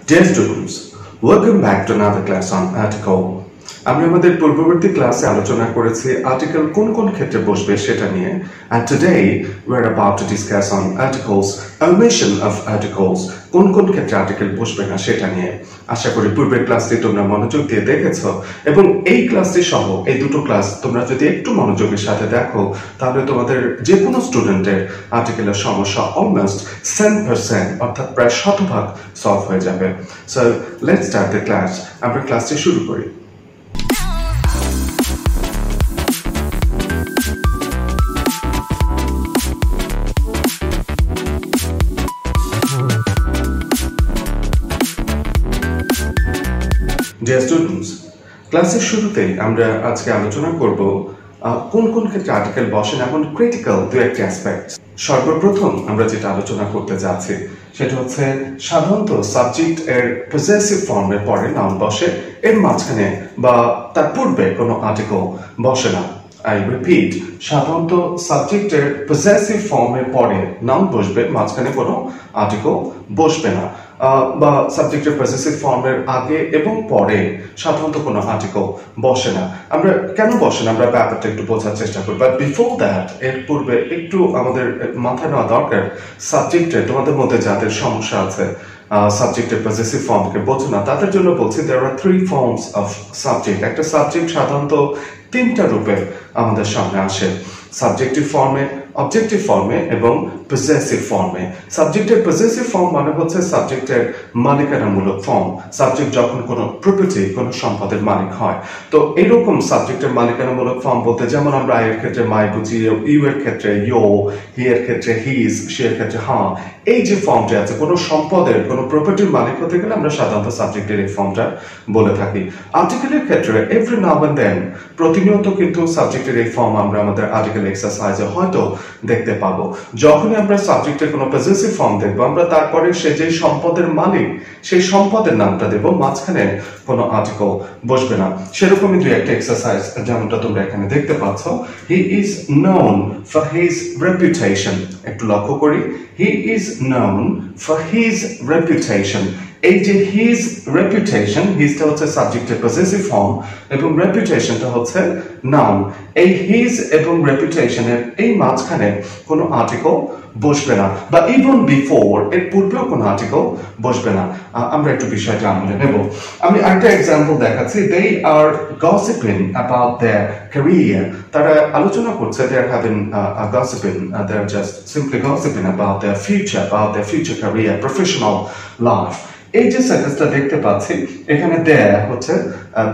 Dear students, welcome back to another class on article. আমরা আমাদের পূর্ববর্তী ক্লাসে আলোচনা করেছি আর্টিকেল কোন কোন ক্ষেত্রে বসবে সেটা নিয়ে, and today we're about to discuss on articles, omission of articles, কোন কোন ক্ষেত্রে আর্টিকেল বসবে না সেটা নিয়ে। আশা করি পূর্বের ক্লাসটি তোমরা মনোযোগ দিয়ে দেখেছো এবং এই ক্লাসটি সহ এই দুটো ক্লাস তোমরা যদি একটু মনোযোগের সাথে দেখো তাহলে তোমাদের যে কোনো স্টুডেন্টের আর্টিকেলের সমস্যা অলমোস্ট 10% অর্থাৎ প্রায় শতভাগ সলভ হয়ে যাবে। So let's start the class. আমরা ক্লাসটি শুরু করি। Dear students, ক্লাসের শুরুতেই আমরা আজকে আলোচনা করব কোন কোন ক্ষেত্রে আর্টিকেল বসে না, এখন ক্রিটিক্যাল দু একটা অ্যাসপেক্ট। সর্বপ্রথম আমরা যেটা আলোচনা করতে যাচ্ছি সেটা হচ্ছে সাধারণত সাবজেক্ট এর পজেসিভ ফর্মের পরে নাউন বসে, এর মাঝখানে বা তার পূর্বে কোনো আর্টিকেল বসে না। I repeat, সাধারণত সাবজেক্টের পজেসিভ ফর্মের পরে নাউন বসবে, মাঝখানে কোনো আর্টিকেল বসবে না, বা সাবজেক্টের পজেসিভ ফর্মের আগে এবং পরে সাধারণত কোনো আর্টিকেল বসে না। আমরা কেন বসে না আমরা ব্যাপারটা একটু বোঝার চেষ্টা করি, বাট বিফোর দ্যাট এর পূর্বে একটু আমাদের মাথায় নেওয়া দরকার সাবজেক্টে তোমাদের মধ্যে যাদের সমস্যা আছে সাবজেক্টের পজেসিভ ফর্মকে বোঝো না তাদের জন্য বলছি there are three forms of subject. একটা সাবজেক্ট সাধারণত তিনটা রূপে আমাদের সামনে আসে, সাবজেক্টিভ ফর্মে, অবজেক্টিভ ফর্মে এবং পজেসিভ ফর্মে। সাবজেক্টের পজেসিভ ফর্ম মানে হচ্ছে সাবজেক্টের মালিকানামূলক ফর্ম, সাবজেক্ট যখন কোনো প্রপার্টি কোনো সম্পদের মালিক হয়। তো এরকম সাবজেক্টের মালিকানামূলক ফর্ম বলতে যেমন আমরা আই এর ক্ষেত্রে মাই বুঝি, ইউ এর ক্ষেত্রে ইউ, হি এর ক্ষেত্রে হিজ, সে এর ক্ষেত্রে হা, এই যে ফর্মটা আছে কোনো সম্পদের কোনো প্রপার্টির মালিক হতে গেলে আমরা সাধারণত সাবজেক্টের এই ফর্মটা বলে থাকি। আর্টিকেলের ক্ষেত্রে এভরি নাও এন্ড দেন প্রতিনিয়ত কিন্তু সাবজেক্টের এই ফর্ম আমরা আমাদের আর্টিকেল এক্সারসাইজে হয়তো দেখতে পাবো। যখনই আমরা সাবজেক্টের কোনো পজেসিভ ফর্ম দেখবো আমরা তারপরে সে যে সম্পদের মালিক সেই সম্পদের নামটা দেব, মাঝখানে কোনো আর্টিকেল বসবে না। সেরকমই দুই একটা এক্সারসাইজ যেমনটা তোমরা এখানে দেখতে পাচ্ছ, he is known for his reputation. একটু লক্ষ্য করি, he is known for his reputation. এই যে হিজ রেপুটেশন, হিজটা হচ্ছে সাবজেক্টের পজেসিভ ফর্ম এবং রেপুটেশনটা হচ্ছে নাউন। এই হিজ এবং রেপুটেশনের এই মাঝখানে কোনো আর্টিকেল বসবে না, বা ইভেন বিফোর এর পূর্বেও কোনো আর্টিকেল বসবে না। আমরা একটু বিষয়টা আমলে নেব। আমি একটা এক্সাম্পল দেখাচ্ছি, they are gossiping about their career. তারা আলোচনা করছে, they are having gossiping, they are just simply gossiping about their future career, professional life. এই যে সেন্টেন্সটা দেখতে পাচ্ছি এখানে দেয়ার হচ্ছে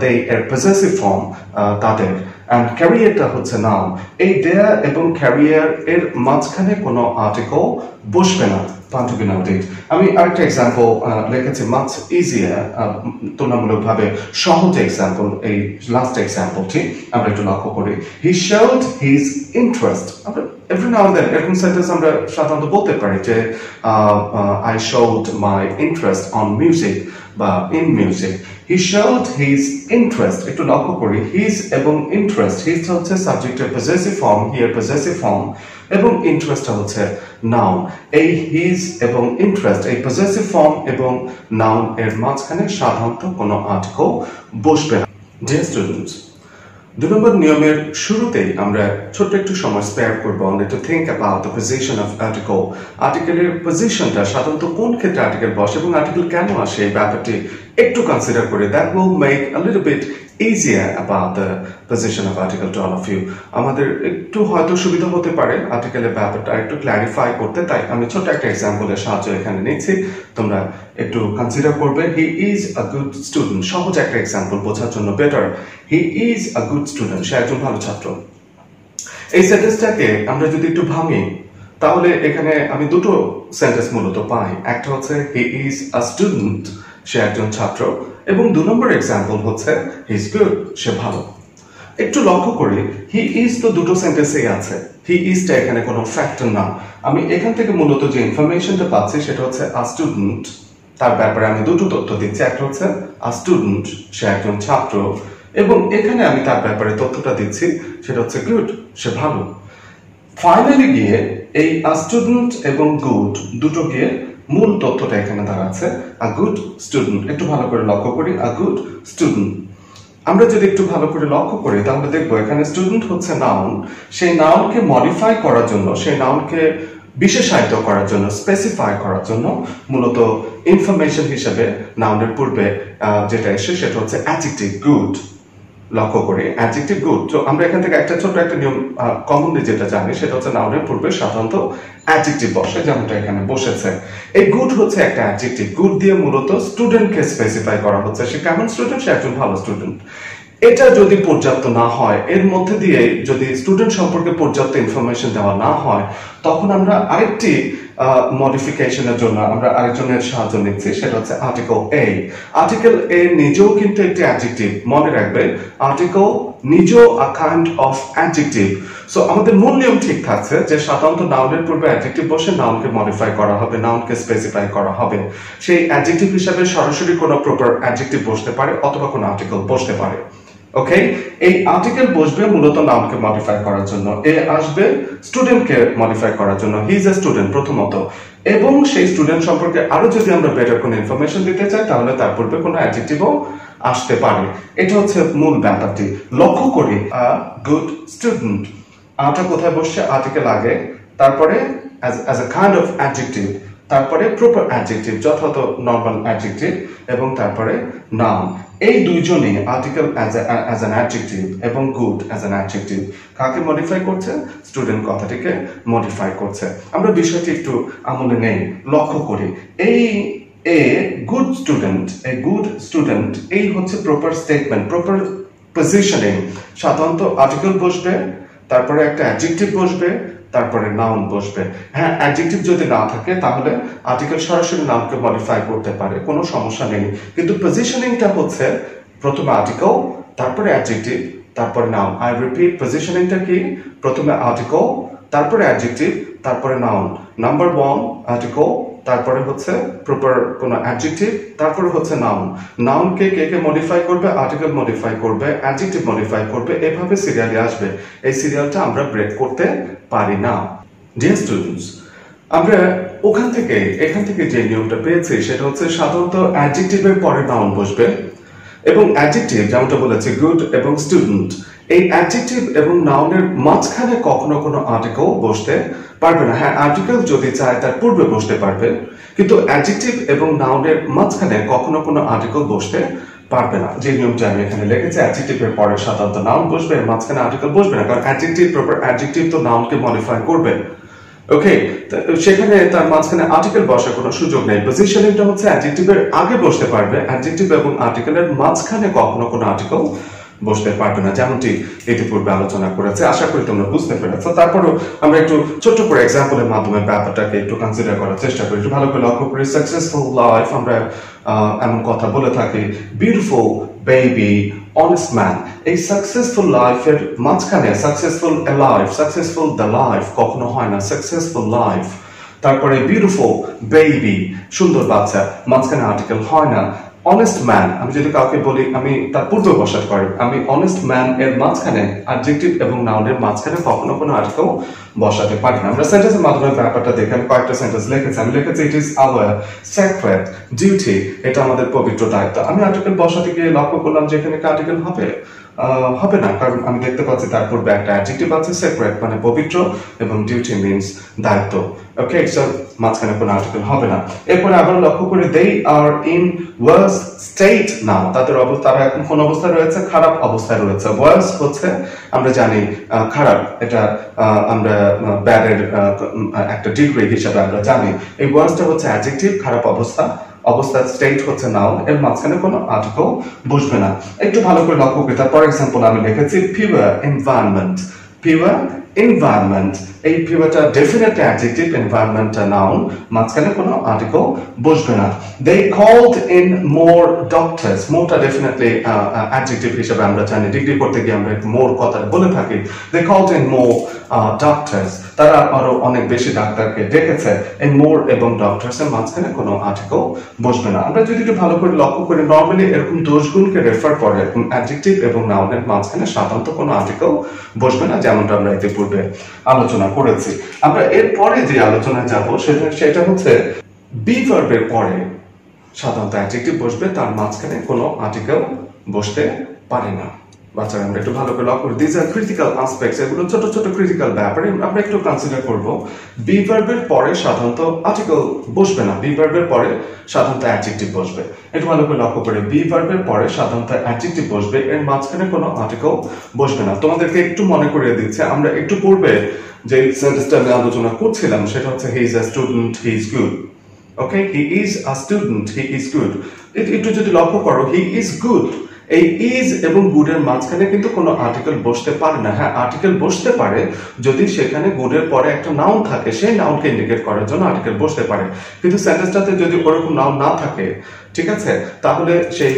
দে এর পজেসিভ ফর্ম তাদের, and ক্যারিয়ারটা হচ্ছে নাউন। এই দেয়ার এবং ক্যারিয়ার এর মাঝখানে কোনো আর্টিকেল বসবে না, পান্টুবিনাউটিক। আমি আরেকটা এক্সাম্পল লিখেছি, মাচ ইজিয়ার, তুলনামূলকভাবে সহজ এক্সাম্পল এই লাস্ট এক্সাম্পলটি আমরা একটু লক্ষ্য করি। He showed his interest. আমরা এভরি নাও এন্ড দেন এরকম সেন্টেন্স আমরা সাধারণত বলতে পারি যে I showed my interest on music বা in music. He showed his interest. একটু লক্ষ্য করি, হিজ এবং ইন্টারেস্ট, হিজটা হচ্ছে সাবজেক্টের possessive form, here possessive form, এবং ইন্টারেস্টটা হচ্ছে নাউন। এই হিজ এবং ইন্টারেস্ট, এই পজেসিভ ফর্ম এবং নাউন এর মাঝখানে সাধারণত কোনো আর্টিকেল বসবে না। ডিয়ার স্টুডেন্টস, 2 নম্বর নিয়মের শুরুতেই আমরা ছোট্ট একটু সময় স্পেয়ার করব only to think about the position of article. আর্টিকেলের পজিশনটা সাধারণত কোন ক্ষেত্রে আর্টিকেল বসে এবং আর্টিকেল কেন আসে এই ব্যাপারটি একটু কনসিডার করে, that will make a little bit easier about the position of article to all of you. আমাদের একটু হয়তো সুবিধা হতে পারে আর্টিকেলের ব্যাপারটা একটু ক্ল্যারিফাই করতে, তাই আমি ছোট একটা এক্সাম্পলের সাহায্য এখানে নিচ্ছি, তোমরা একটু কনসিডার করবে। He is a good student, সহজ একটা এক্সাম্পল বোঝার জন্য better. He is a good student, সে একজন ভালো ছাত্র। এই সেন্টেন্সটাকে আমরা যদি একটু ভাঙি তাহলে এখানে আমি দুটো সেন্টেন্স মূলত পাই। একটা হচ্ছে হি ইজ আ স্টুডেন্ট, সে একজন ছাত্র, এবং 2 নম্বর এক্সাম্পল হচ্ছে হি ইজ গুড, সে ভালো। একটু লক্ষ্য করি, হি ইজ তো দুটো সেন্টেন্সেই আছে, হি ইজটা এখানে কোনো ফ্যাক্টর না। আমি এখান থেকে মূলত যে ইনফরমেশনটা পাচ্ছি সেটা হচ্ছে আ স্টুডেন্ট, তার ব্যাপারে আমি দুটো তথ্য দিচ্ছি। একটা হচ্ছে আ স্টুডেন্ট, সে একজন ছাত্র, এবং এখানে আমি তার ব্যাপারে তথ্যটা দিচ্ছি সেটা হচ্ছে গুড, সে ভালো। ফাইনালি গিয়ে এই আ স্টুডেন্ট এবং গুড দুটো গিয়ে মূল তথ্যটা এখানে দাঁড়াচ্ছে আ গুড স্টুডেন্ট। একটু ভালো করে লক্ষ্য করি, আ গুড স্টুডেন্ট। আমরা যদি একটু ভালো করে লক্ষ্য করি তাহলে দেখবো এখানে স্টুডেন্ট হচ্ছে নাউন, সেই নাউনকে মডিফাই করার জন্য, সেই নাউনকে বিশেষায়িত করার জন্য, স্পেসিফাই করার জন্য মূলত ইনফরমেশন হিসেবে নাউনের পূর্বে যেটা এসে সেটা হচ্ছে অ্যাডজেক্টিভ গুড। লক্ষ্য করি অ্যাডজেক্টিভ গুড। তো আমরা এখান থেকে একটা ছোট একটা নিয়ম কমনলি যেটা জানি সেটা হচ্ছে নাউনের পূর্বে সাধারণত অ্যাডজেক্টিভ বসে, যেমনটা এখানে বসেছে। এই গুড হচ্ছে একটা অ্যাডজেক্টিভ। গুড দিয়ে মূলত স্টুডেন্টকে স্পেসিফাই করা হচ্ছে, সে কেমন স্টুডেন্ট, সে একজন ভালো স্টুডেন্ট। এটা যদি পর্যাপ্ত না হয়, এর মধ্যে দিয়ে যদি স্টুডেন্ট সম্পর্কে পর্যাপ্ত ইনফরমেশন দেওয়া না হয়, তখন আমরা আরেকটি মডিফিকেশনের জন্য আমরা আরেকজনের সাহায্য নিচ্ছি, সেটা হচ্ছে আর্টিকেল এ। আর্টিকেল এ নিজেও কিন্তু একটি অ্যাডজেক্টিভ, মনে রাখবে আর্টিকেল নিজেও আ কাইন্ড অফ অ্যাডজেক্টিভ। সো আমাদের মূল নিয়ম ঠিক থাকছে যে সাধারণত নাউনের পূর্বে অ্যাডজেক্টিভ বসে নাউনকে মডিফাই করা হবে, নাউনকে স্পেসিফাই করা হবে। সেই অ্যাডজেক্টিভ হিসাবে সরাসরি কোনো প্রপার অ্যাডজেক্টিভ বসতে পারে অথবা কোনো আর্টিকেল বসতে পারে। ওকে, এই আর্টিকেল বসবে মূলত নাউনকে মডিফাই করার জন্য, এ আসবে স্টুডেন্টকে মডিফাই করার জন্য, হি ইজ এ স্টুডেন্ট প্রথমত, এবং সেই স্টুডেন্ট সম্পর্কে আরো যদি আমরা বেটার কোনো ইনফরমেশন দিতে চাই তাহলে তার পূর্বে কোনো অ্যাডজেক্টিভও আসতে পারে। এটা হচ্ছে মূল ব্যাপারটি। লক্ষ্য করি আ গুড স্টুডেন্ট, আটা কোথায় বসছে, আর্টিকেল আগে, তারপরে as a kind of adjective, তারপরে প্রপার অ্যাডজেক্টিভ যথাযথ নরমাল অ্যাডজেক্টিভ, এবং তারপরে নাউন। এই দুইজনই আর্টিকেল অ্যাজ অ্যান অ্যাডজেক্টিভ এবং গুড অ্যাজ অ্যান অ্যাডজেক্টিভ কাকে মডিফাই করছে, স্টুডেন্ট কথাটিকে মডিফাই করছে। আমরা বিষয়টি একটু আমলে নেই, লক্ষ্য করি এই a good student, a good student, এই হচ্ছে প্রপার স্টেটমেন্ট, প্রপার পজিশনিং। সাধারণত আর্টিকেল বসবে, তারপরে একটা অ্যাডজেক্টিভ বসবে, তারপরে নাউন বসবে। হ্যাঁ, অ্যাডজেক্টিভ যদি না থাকে তাহলে আর্টিকেল সরাসরি নাউনকে মডিফাই করতে পারে, কোনো সমস্যা নেই। কিন্তু পজিশনিংটা হচ্ছে প্রথমে আর্টিকেল, তারপরে অ্যাডজেক্টিভ, তারপরে নাউন। আই রিপিট, পজিশনিংটা কি, প্রথমে আর্টিকেল, তারপরে অ্যাডজেক্টিভ, তারপরে নাউন। নাম্বার 1 আর্টিকেল, তারপরে হচ্ছে প্রপার কোন অ্যাডজেক্টিভ, তারপরে হচ্ছে নাউন। নাউনকে কে কে মডিফাই করবে, আর্টিকেল মডিফাই করবে, অ্যাডজেক্টিভ মডিফাই করবে, এভাবে সিরিয়ালে আসবে। এই সিরিয়ালটা আমরা ব্রেক করতে পারি না। ডিয়ার স্টুডেন্টস, আমরা এখান থেকে যে নিয়মটা পেয়েছি সেটা হচ্ছে সাধারণত অ্যাডজেক্টিভের পরে নাউন বসবে, এবং অ্যাডজেক্টিভ যেমনটা বলেছে গুড এবং স্টুডেন্ট, এই অ্যাডজেক্টিভ এবং নাউনের মাঝখানে কখনো কোনো আর্টিকেল বসতে পারবে না। হ্যাঁ, আর্টিকেল যদি চায় তার পূর্বে বসতে পারবে, কিন্তু অ্যাডজেক্টিভ এবং নাউনের মাঝখানে কখনো কোনো আর্টিকেল বসতে পারবে না। যে নিয়মটা আমি এখানে লিখেছি, অ্যাডজেক্টিভের পরে সাধারণত নাউন বসবে, এর মাঝখানে আর্টিকেল বসবে না, কারণ অ্যাডজেক্টিভ, প্রপার অ্যাডজেক্টিভ তো নাউনকে মডিফাই করবে। ওকে, সেখানে তার মাঝখানে আর্টিকেল বসার কোনো সুযোগ নেই। পজিশনিংটা হচ্ছে অ্যাডজেক্টিভের আগে বসতে পারবে, অ্যাডজেক্টিভ এবং আর্টিকেলের মাঝখানে কখনো কোনো আর্টিকেল বসতে পারবে না, যেমনটি ইতিপূর্বে আলোচনা করেছে। আশা করি তোমরা বুঝতে পেরেছো। তারপরও আমরা একটু ছোট্ট করে এক্সাম্পলের মাধ্যমে ব্যাপারটাকে একটু কনসিডার করার চেষ্টা করি, একটু ভালো করে লক্ষ্য করি। সাকসেসফুল লাইফ, আমরা এমন কথা বলে থাকি, বিউটিফুল বেবি, অনেস্ট ম্যান। এই সাকসেসফুল লাইফের মাঝখানে successful life, successful the life কখনো হয় না, সাকসেসফুল লাইফ। তারপরে বিউটিফুল বেবি, সুন্দর বাচ্চা, মাঝখানে আর্টিকেল হয় না। অনেস্ট ম্যান, আমি যদি কাউকে বলি, আমি তার পূর্বে বসাতে পারি, আমি অনেস্ট ম্যান এর মাঝখানে অ্যাডজেক্টিভ এবং নাউনের মাঝখানে কখনো কোনো আর্টিকেল বসাতে পারি না। আমরা সেন্টেন্সের মাধ্যমে ব্যাপারটা দেখে আমি কয়েকটা সেন্টেন্স লিখেছি। আমি লিখেছি it is our sacred duty, এটা আমাদের পবিত্র দায়িত্ব। আমি আর্টিকেল বসাতে গিয়ে লক্ষ্য করলাম যে এখানে কি আর্টিকেল হবে না, কারণ আমি দেখতে পাচ্ছি তার পূর্বে একটা অ্যাডজেক্টিভ আছে, সেক্রেট মানে পবিত্র, এবং ডিউটি মিন্স দায়িত্ব। ওকে, সো মাঝখানে কোনো আর্টিকেল হবে না। এরপরে আবার লক্ষ্য করি, দে আর ইন ওয়ার্স স্টেট নাও, তারা এখন কোন অবস্থায় রয়েছে, খারাপ অবস্থায় রয়েছে। ওয়ার্স হচ্ছে আমরা জানি খারাপ, এটা আমরা ব্যাডের একটা ডিগ্রি হিসাবে আমরা জানি। এই ওয়ার্সটা হচ্ছে অ্যাডজেক্টিভ, খারাপ অবস্থা, স্টেট হচ্ছে নাউন, এর মাঝখানে কোনো আর্টিকেল বসবে না। একটু ভালো করে লক্ষ্য করি। ফর এক্সাম্পল আমি লিখেছি পিওর এনভায়রনমেন্ট, পিওর এনভায়রনমেন্ট, এই পিওরটা ডেফিনেটলি অ্যাডজেক্টিভ, এনভায়রনমেন্টটা নাউন, মাঝখানে কোনো আর্টিকেল বসবে না। They called in more doctors, মোরটা ডেফিনেটলি অ্যাডজেক্টিভ হিসেবে আমরা জানি, ডিগ্রি করতে গিয়ে আমরা মোর কথাটা বলে থাকি। They called in more doctors, তারা আরো অনেক বেশি ডাক্তারকে ডেকেছে। এই মোর এবং ডক্টরস এর মাঝখানে কোনো আর্টিকেল বসবে না। আমরা যদি একটু ভালো করে লক্ষ্য করি, নর্মালি এরকম দোষগুণকে রেফার করে এরকম অ্যাডজেক্টিভ এবং নাউনের মাঝখানে সাধারণত কোনো আর্টিকেল বসবে না, যেমনটা আমরা ইতিপূর্বে আলোচনা করেছি। আমরা এরপরে যে আলোচনায় যাব সেটা হচ্ছে বি ভার্বের পরে সাধারণত অ্যাডজেক্টিভ বসবে, তার মাঝখানে কোনো আর্টিকেল বসতে পারে না। বাচ্চারা আমরা একটু ভালো করে লক্ষ্য করি, দিস আর ক্রিটিক্যাল আসপেক্টস, এগুলো ছোট ছোট ক্রিটিক্যাল ব্যাপারে আমরা একটু কনসিডার করব। বি ভার্বের পরে সাধারণত আর্টিকেল বসবে না, বি ভার্বের পরে সাধারণত অ্যাডজেক্টিভ বসবে। একটু ভালো করে লক্ষ্য করে, বি ভার্বের পরে সাধারণত অ্যাডজেক্টিভ বসবে, এর মাঝখানে কোনো আর্টিকেল বসবে না। তোমাদেরকে একটু মনে করিয়ে দিচ্ছে, আমরা একটু পূর্বে যে সেন্টেন্সটা নিয়ে আলোচনা করছিলাম সেটা হচ্ছে হি is a student, he is good. Okay, he is a student, he is good. একটু যদি লক্ষ্য করো, হি ইজ গুড, এই ইজ এবং গুডের মাঝখানে কিন্তু কোনো আর্টিকেল বসতে পারে না। হ্যাঁ, আর্টিকেল বসতে পারে যদি সেখানে গুডের পরে একটা নাউন থাকে, সেই নাউনকে ইন্ডিকেট করার জন্য আর্টিকেল বসতে পারে। কিন্তু সেন্টেন্সটাতে যদি ওরকম নাউন না থাকে, ঠিক আছে, তাহলে সেই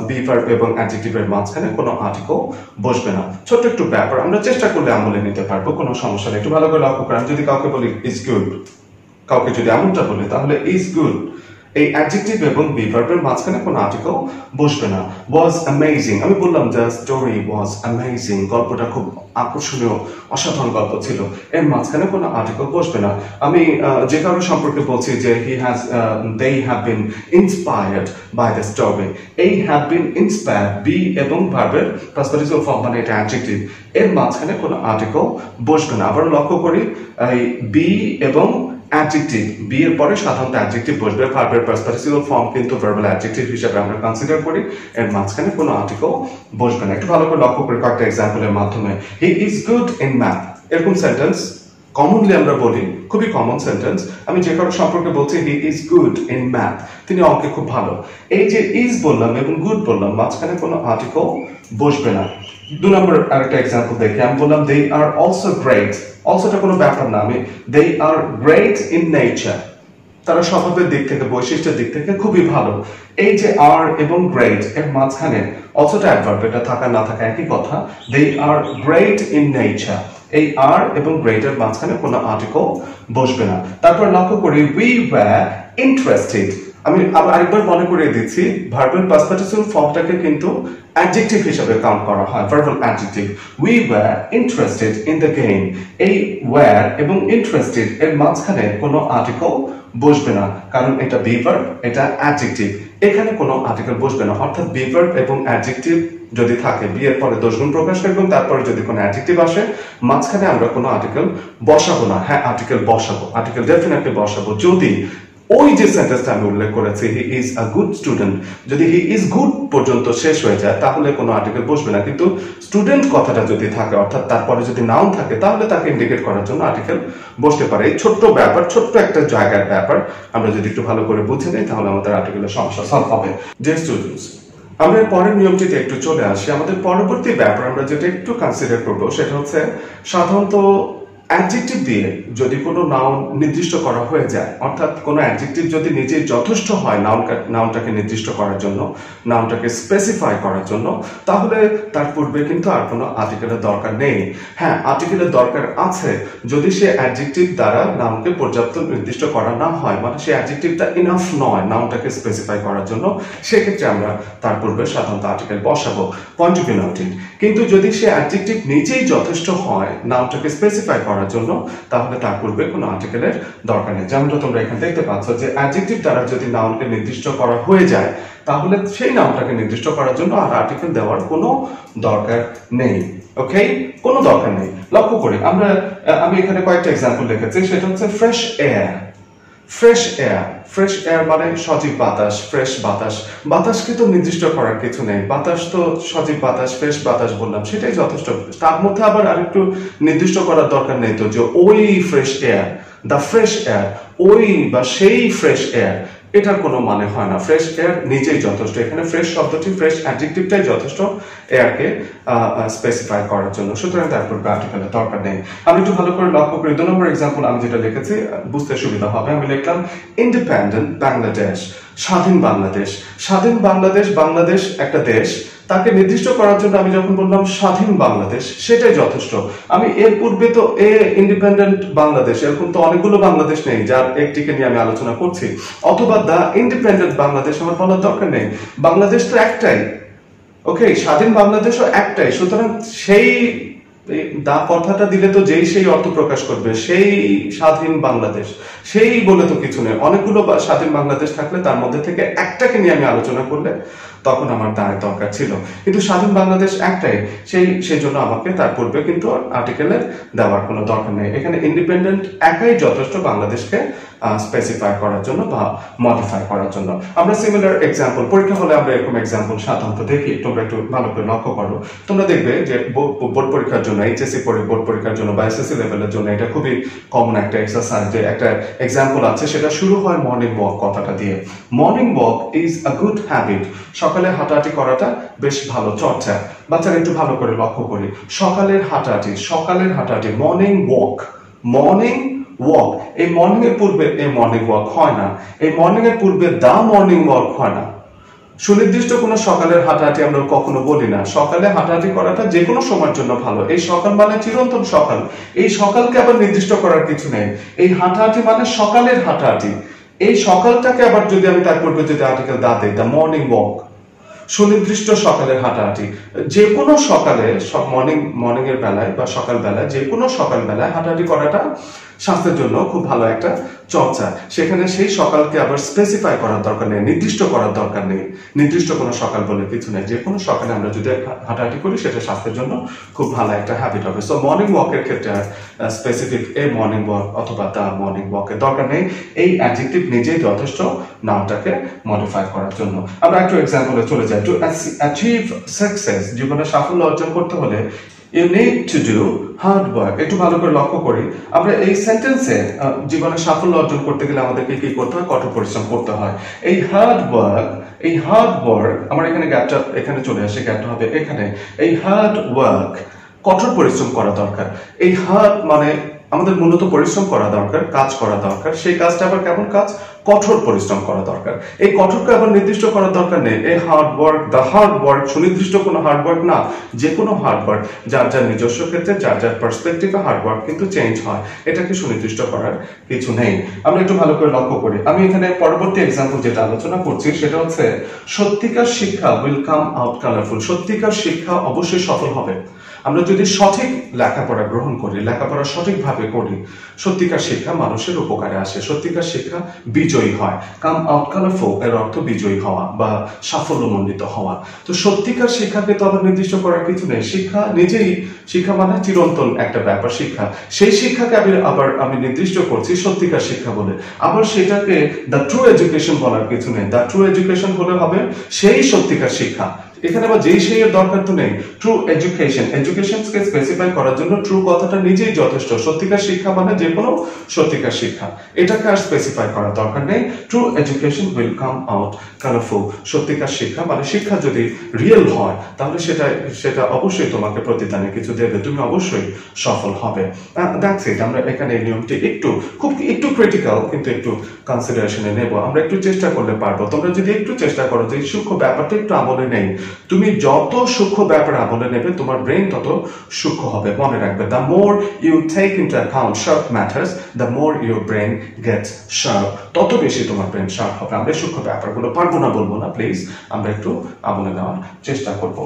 বি ভার্ব এবং অ্যাডজেক্টিভের মাঝখানে কোনো আর্টিকেল বসবে না। ছোট্ট একটু ব্যাপার, আমরা চেষ্টা করলে আমলে নিতে পারবো, কোনো সমস্যা নেই। একটু ভালো করে লক্ষ্য করেন, যদি কাউকে বলি ইজ গুড, কাউকে যদি এমনটা বলি তাহলে ইজ গুড, এই অ্যাডজেক্টিভ এবং বি ভার্বের মাঝখানে কোনো আর্টিকেল বসবে না। ওয়াজ অ্যামেজিং, আমি বললাম দ্য স্টোরি ওয়াজ অ্যামেজিং, গল্পটা খুব আকর্ষণীয়, অসাধারণ গল্প ছিল, এর মাঝখানে কোনো আর্টিকেল বসবে না। আমি যে কারো সম্পর্কে বলছি যে they have been inspired by the story, এই have been inspired, বি এবং ভার্বের পার্সিপিয়াল ফর্ম মানে এটা অ্যাডজেক্টিভ, এর মাঝখানে কোনো আর্টিকেল বসবে না। আবার লক্ষ্য করি, এই বি এবং অ্যাডজেক্টিভ, বি এর পরে সাধারণত অ্যাডজেক্টিভ বসবে, ভার্বের পার্সিপিয়াল ফর্ম কিন্তু ভার্বাল অ্যাডজেক্টিভ হিসেবে আমরা কনসিডার করি, এর মাঝখানে কোনো আর্টিকেল বসবে না। একটু ভালো করে লক্ষ্য করি কয়েকটা এক্সাম্পলের মাধ্যমে। He is good in math, এরকম সেন্টেন্স কমনলি আমরা বলি, খুবই কমন সেন্টেন্স। আমি যে কারো সম্পর্কে বলছি he is good in math, তিনি অঙ্কে খুব ভালো, এই যে ইজ বললাম এবং গুড বললাম, মাঝখানে কোনো আর্টিকেল বসবে না। 2 নম্বর আরেকটা এক্সাম্পল দেখি, আমি বললাম দে আর অলসো গ্রেট, অলসোটা কোনো ব্যাপার না, আমি দে আর গ্রেট ইন নেচার, তারা স্বভাবের দিক থেকে, বৈশিষ্ট্যের দিক থেকে খুবই ভালো। এই যে আর এবং গ্রেট এর মাঝখানে অলসোটা অ্যাডভার্ব, এটা থাকা না থাকা একই কথা, দে আর গ্রেট ইন নেচার, এই আর এবং গ্রেট এর মাঝখানে কোনো আর্টিকেল বসবে না। তারপর লক্ষ্য করি, উই ওয়্যার ইন্টারেস্টেড, আমি আরেকবার মনে করিয়ে দিচ্ছি, ভার্বাল পার্সিপিয়াল ফর্মটাকে কিন্তু অ্যাডজেক্টিভ হিসেবে কাউন্ট করা হয়, verbal adjective. We were interested in the game, এই ওয়্যার এবং ইন্টারেস্টেড এর মাঝখানে কোনো আর্টিকেল বসবে না, কারণ এটা বি ভার্ব, এটা অ্যাডজেক্টিভ, এখানে কোনো আর্টিকেল বসবে না। অর্থাৎ বি ভার্ব এবং অ্যাডজেক্টিভ যদি থাকে, বি এর পরে দোষগুণ প্রকাশ করে এবং তারপরে যদি কোনো অ্যাডজেক্টিভ আসে, মাঝখানে আমরা কোনো আর্টিকেল বসাবো না। হ্যাঁ, আর্টিকেল বসাবো, আর্টিকেল ডেফিনেটলি বসাবো যদি ওই যে সেন্টেন্সটা আমি উল্লেখ করেছি হি ইজ আ গুড স্টুডেন্ট, যদি হি ইজ গুড পর্যন্ত শেষ হয়ে যায় তাহলে কোনো আর্টিকেল বসবে না। কিন্তু স্টুডেন্ট কথাটা যদি থাকে, অর্থাৎ তারপরে যদি নাউন থাকে, তাহলে তাকে ইন্ডিকেট করার জন্য আর্টিকেল বসতে পারে। এই ছোট্ট ব্যাপার, ছোট্ট একটা জায়গার ব্যাপার আমরা যদি একটু ভালো করে বুঝে নিই তাহলে আমাদের আর্টিকেলের সমস্যা সলভ হবে। যে স্টুডেন্টস, আমরা পরের নিয়মটিতে একটু চলে আসি। আমাদের পরবর্তী ব্যাপার আমরা যেটা একটু কনসিডার করবো সেটা হচ্ছে, সাধারণত অ্যাডজেক্টিভ দিয়ে যদি কোনো নাউন নির্দিষ্ট করা হয়ে যায়, অর্থাৎ কোনো অ্যাডজেক্টিভ যদি নিজেই যথেষ্ট হয় নাউনটাকে নির্দিষ্ট করার জন্য, নাউনটাকে স্পেসিফাই করার জন্য, তাহলে তার পূর্বে কিন্তু আর কোনো আর্টিকেলের দরকার নেই। হ্যাঁ, আর্টিকেলের দরকার আছে যদি সে অ্যাডজেক্টিভ দ্বারা নাউনকে পর্যাপ্ত নির্দিষ্ট করা না হয়, মানে সে অ্যাডজেক্টিভটা ইনাফ নয় নাউনটাকে স্পেসিফাই করার জন্য, সেক্ষেত্রে আমরা তার পূর্বে সাধারণত আর্টিকেল বসাবো, পয়েন্ট টু বি নোটেড। কিন্তু যদি সে অ্যাডজেক্টিভ নিজেই যথেষ্ট হয় নাউনটাকে স্পেসিফাই করার জন্য, তাহলে তার পূর্বে কোনো আর্টিকেলের দরকার নেই। যেমনটা তোমরা এখানে দেখতে পাচ্ছ যে অ্যাডজেক্টিভ দ্বারা যদি নাউনকে নির্দিষ্ট করা হয়ে যায়, তাহলে সেই নাউনটাকে নির্দিষ্ট করার জন্য আর আর্টিকেল দেওয়ার কোনো দরকার নেই। ওকে, কোনো দরকার নেই। লক্ষ্য করি, আমি এখানে কয়েকটা এক্সাম্পল লিখেছি, সেটা হচ্ছে fresh air. Fresh air, fresh air মানে সজীব বাতাস, ফ্রেশ বাতাস। বাতাসকে তো নির্দিষ্ট করার কিছু নেই, বাতাস তো সজীব বাতাস, ফ্রেশ বাতাস বললাম, সেটাই যথেষ্ট। তার মধ্যে আবার আরেকটু নির্দিষ্ট করার দরকার নেই তো, যে ওই fresh air, the fresh air, ওই বা সেই ফ্রেশ এয়ার, এটার কোনো মানে হয় না। ফ্রেশ এয়ার নিজেই যথেষ্ট, এখানে ফ্রেশ শব্দটি, ফ্রেশ অ্যাডজেক্টিভটাই যথেষ্ট এয়ারকে স্পেসিফাই করার জন্য, সুতরাং তারপর আর্টিকেলের দরকার নেই। আমি একটু ভালো করে লক্ষ্য করি, 2 নম্বর এক্সাম্পল আমি যেটা লিখেছি বুঝতে সুবিধা হবে, আমি লিখলাম ইন্ডিপেন্ডেন্ট বাংলাদেশ, স্বাধীন বাংলাদেশ। স্বাধীন বাংলাদেশ, বাংলাদেশ একটা দেশ, তাকে নির্দিষ্ট করার জন্য আমি যখন বললাম স্বাধীন বাংলাদেশ, সেটাই যথেষ্ট। আমি এর পূর্বে তো ইন্ডিপেন্ডেন্ট বাংলাদেশ, এরকম তো অনেকগুলো বাংলাদেশ নেই যার একটিকে নিয়ে আমি আলোচনা করছি, অথবা দা ইন্ডিপেন্ডেন্ট বাংলাদেশ আমার বলার দরকার নেই, বাংলাদেশ তো একটাই। ওকে, স্বাধীন বাংলাদেশও একটাই, সুতরাং সেই এই দা কথাটা দিলে তো যেই সেই অর্থ প্রকাশ করবে, সেই স্বাধীন বাংলাদেশ, সেই বলে তো কিছু নেই। অনেকগুলো স্বাধীন বাংলাদেশ থাকলে তার মধ্যে থেকে একটাকে নিয়ে আমি আলোচনা করলে তখন আমার দায়ের দরকার ছিল, কিন্তু স্বাধীন বাংলাদেশ একটাই, সেই জন্য আমাকে তার পূর্বে কিন্তু আর্টিকেলে দেওয়ার কোনো দরকার নেই। এখানে ইন্ডিপেন্ডেন্ট একাই যথেষ্ট বাংলাদেশকে স্পেসিফাই করার জন্য বা মডিফাই করার জন্য। আমরা সিমিলার এক্সাম্পল পরীক্ষা হলে আমরা এরকম এক্সাম্পল সাধারণত দেখি, তোমরা একটু ভালো করে লক্ষ্য করো। তোমরা দেখবে যে বোর্ড পরীক্ষার জন্য, এইচএসসি বোর্ড পরীক্ষার জন্য বা এসএসসি লেভেলের জন্য এটা খুবই কমন একটা এক্সারসাইজ। যে একটা এক্সাম্পল আছে, সেটা শুরু হয় মর্নিং ওয়াক কথাটা দিয়ে। Morning walk is a good habit. সকালে হাঁটাহাঁটি করাটা বেশ ভালো চর্চা। বাচ্চারা একটু ভালো করে লক্ষ্য করি, সকালের হাঁটাহাঁটি, মর্নিং ওয়াক, এই মর্নিং এর পূর্বে এই মর্নিং ওয়াক হয় না, এই মর্নিং এর পূর্বে দা মর্নিং ওয়াক হয় না। সুনির্দিষ্ট কোনো সকালের হাঁটাহাঁটি আমরা কখনো বলি না। সকালে হাঁটাহাঁটি করাটা যে কোনো সময়ের জন্য ভালো। এই সকাল মানে চিরন্তন সকাল, এই সকালকে আবার নির্দিষ্ট করার কিছু নেই। এই হাঁটাহাঁটি মানে সকালের হাঁটাহাঁটি, এই সকালটাকে আবার যদি আমি তার পূর্বে যদি আর্টিকেল দা দিই, দা মর্নিং ওয়াক, সুনির্দিষ্ট সকালের হাঁটাহাঁটি। যে কোনো সকালে, সব মর্নিং এর বেলায় বা সকাল বেলায়, যে কোনো সকাল বেলায় হাঁটাহাঁটি করাটা স্বাস্থ্যের জন্য খুব ভালো একটা চর্চা। সেখানে সেই সকালকে আবার স্পেসিফাই করার দরকার নেই, নির্দিষ্ট করার দরকার নেই। নির্দিষ্ট কোনো সকাল বলে কিছু নেই, যে কোনো সকালে আমরা যদি হাঁটাহাঁটি করি সেটা স্বাস্থ্যের জন্য খুব ভালো একটা হ্যাবিট হবে। সো মর্নিং ওয়াকের ক্ষেত্রে স্পেসিফিক এ মর্নিং ওয়াক অথবা দা মর্নিং ওয়াকের দরকার নেই। এই অ্যাডজেক্টিভ নিজেই যথেষ্ট নাউনটাকে মডিফাই করার জন্য। আমরা একটু এক্সাম্পলে চলে যাই। টু অ্যাচিভ সাকসেস, জীবনে সাফল্য অর্জন করতে হলে you need to do hard work। একটু ভালো করে লক্ষ্য করি, আমরা এই সেন্টেন্সে জীবনে সাফল্য অর্জন করতে গেলে আমাদেরকে কি করতে হয়? কঠোর পরিশ্রম করতে হয়। এই হার্ড ওয়ার্ক, আমার এখানে গ্যাপটা এখানে চলে আসে, গ্যাপটা হবে এখানে। এই হার্ড ওয়ার্ক, কঠোর পরিশ্রম করা দরকার। এই হার্ড মানে আমাদের মূলত পরিশ্রম করা দরকার, কাজ করা দরকার। সেই কাজটা আবার কেমন কাজ? কঠোর পরিশ্রম করা দরকার। এই কঠোরকে আবার নির্দিষ্ট করার দরকার নেই। এই hard work, the hard work, সুনির্দিষ্ট কোনো হার্ড ওয়ার্ক না, যে কোনো হার্ড ওয়ার্ক, যার যার নিজস্ব ক্ষেত্রে, যার যার পার্সপেক্টিভে হার্ড ওয়ার্ক কিন্তু চেঞ্জ হয়। এটাকে সুনির্দিষ্ট করার কিছু নেই। আমরা একটু ভালো করে লক্ষ্য করি। আমি এখানে পরবর্তী এক্সাম্পল যেটা আলোচনা করছি সেটা হচ্ছে সত্যিকার শিক্ষা উইল কাম আউট কালারফুল। সত্যিকার শিক্ষা অবশ্যই সফল হবে। আমরা যদি সঠিক লেখাপড়া গ্রহণ করি, লেখাপড়া সঠিকভাবে করি, সত্যিকার শিক্ষা মানুষের উপকারে আসে। সত্যিকার শিক্ষা বিজয়ী হয়। কাম আউট কালারফুল এর অর্থ বিজয়ী হওয়া বা সাফল্যমণ্ডিত হওয়া। তো সত্যিকার শিক্ষাকে তো আবার নির্দিষ্ট করার কিছু নেই। শিক্ষা নিজেই, শিক্ষা মানে চিরন্তন একটা ব্যাপার। শিক্ষা, সেই শিক্ষাকে আমি নির্দিষ্ট করছি সত্যিকার শিক্ষা বলে। আবার সেটাকে দ্য ট্রু এডুকেশন বলার কিছু নেই। দ্য ট্রু এডুকেশন হলে হবে সেই সত্যিকার শিক্ষা। এখানে আবার যেই সেই এর দরকার তো নেই। ট্রু এডুকেশনকে স্পেসিফাই করার জন্য ট্রু কথাটা নিজেই যথেষ্ট। সত্যিকার শিক্ষা মানে যে কোনো সত্যিকার শিক্ষা, এটাকে আর স্পেসিফাই করার দরকার নেই। True education will come out colourful. সত্যিকার শিক্ষা মানে শিক্ষা যদি রিয়েল হয় তাহলে সেটা অবশ্যই তোমাকে প্রতিদানে কিছু দেবে, তুমি অবশ্যই সফল হবে। That's it. আমরা এখানে এই নিয়মটি একটু ক্রিটিক্যাল, কিন্তু একটু কনসিডারেশনে নেব। আমরা একটু চেষ্টা করলে পারবো। তোমরা যদি একটু চেষ্টা করো যে সূক্ষ্ম ব্যাপারটা একটু আমলে নেই, তুমি যত সূক্ষ্ম ব্যাপার আমলে নেবে তোমার ব্রেন তত সূক্ষ্ম হবে। মনে রাখবে, the more you take into account sharp matters, the more your brain gets sharp. তত বেশি তোমার ব্রেন শার্প হবে। আমরা সূক্ষ্ম ব্যাপারগুলো পারবো না বলবো না, প্লিজ আমরা একটু আমলে নেওয়ার চেষ্টা করব।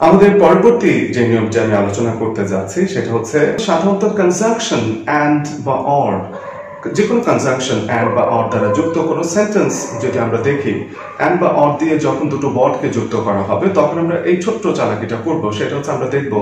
আমাদের পরবর্তী যে নিয়মটি আমি আলোচনা করতে যাচ্ছি সেটা হচ্ছে সাধারণত কনজাংশন অ্যান্ড বা অর, যে কোনো কনজাংশন অ্যান্ড বা অর দ্বারা যুক্ত কোনো সেন্টেন্স যদি আমরা দেখি, অ্যান্ড বা অর দিয়ে যখন দুটো ওয়ার্ডকে যুক্ত করা হবে তখন আমরা এই ছোট্ট চালাকিটা করব। সেটা হচ্ছে আমরা দেখব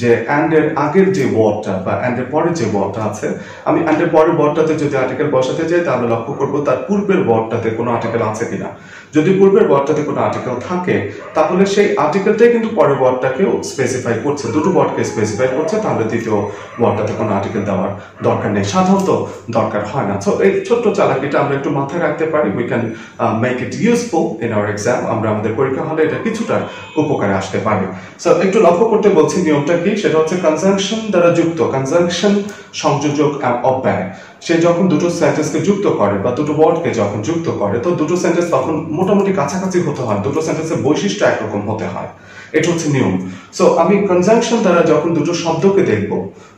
যে অ্যান্ড এর আগের যে ওয়ার্ডটা বা অ্যান্ড এর পরের যে ওয়ার্ডটা আছে, আমি অ্যান্ড এর পরের ওয়ার্ডটাতে যদি আর্টিকেল বসাতে যাই তাহলে লক্ষ্য করব তার পূর্বের ওয়ার্ডটাতে কোনো আর্টিকেল আছে কিনা। যদি পূর্বের ওয়ার্ডটাতে কোনো আর্টিকেল থাকে তাহলে সেই আর্টিকেলটাই কিন্তু পরের ওয়ার্ডটাকেও স্পেসিফাই করছে, দুটো ওয়ার্ডকে স্পেসিফাই করছে। তাহলে দ্বিতীয় ওয়ার্ডটাতে কোনো আর্টিকেল দেওয়ার দরকার নেই, সাধারণত দরকার হয় না। সো এই ছোট্ট চালাকিটা আমরা একটু মাথায় রাখতে পারি। We can make it useful in our exam. আমরা আমাদের পরীক্ষা হলে এটা কিছুটা উপকারে আসতে পারে। সো একটু লক্ষ্য করতে বলছি নিয়মটা কি, সেটা হচ্ছে কনজাংশন দ্বারা যুক্ত। কনজাংশন সংযোজক অব্যয়, সে যখন দুটো সেন্টেন্সকে যুক্ত করে বা দুটো ওয়ার্ডকে যখন যুক্ত করে তো দুটো সেন্টেন্স তখন মোটামুটি কাছাকাছি হতে হয়, দুটো সেন্টেন্সের বৈশিষ্ট্য একরকম হতে হয়। এটা হচ্ছে নিয়ম। সো আমি কনজাংশন দ্বারা যখন দুটো শব্দকে দেখব,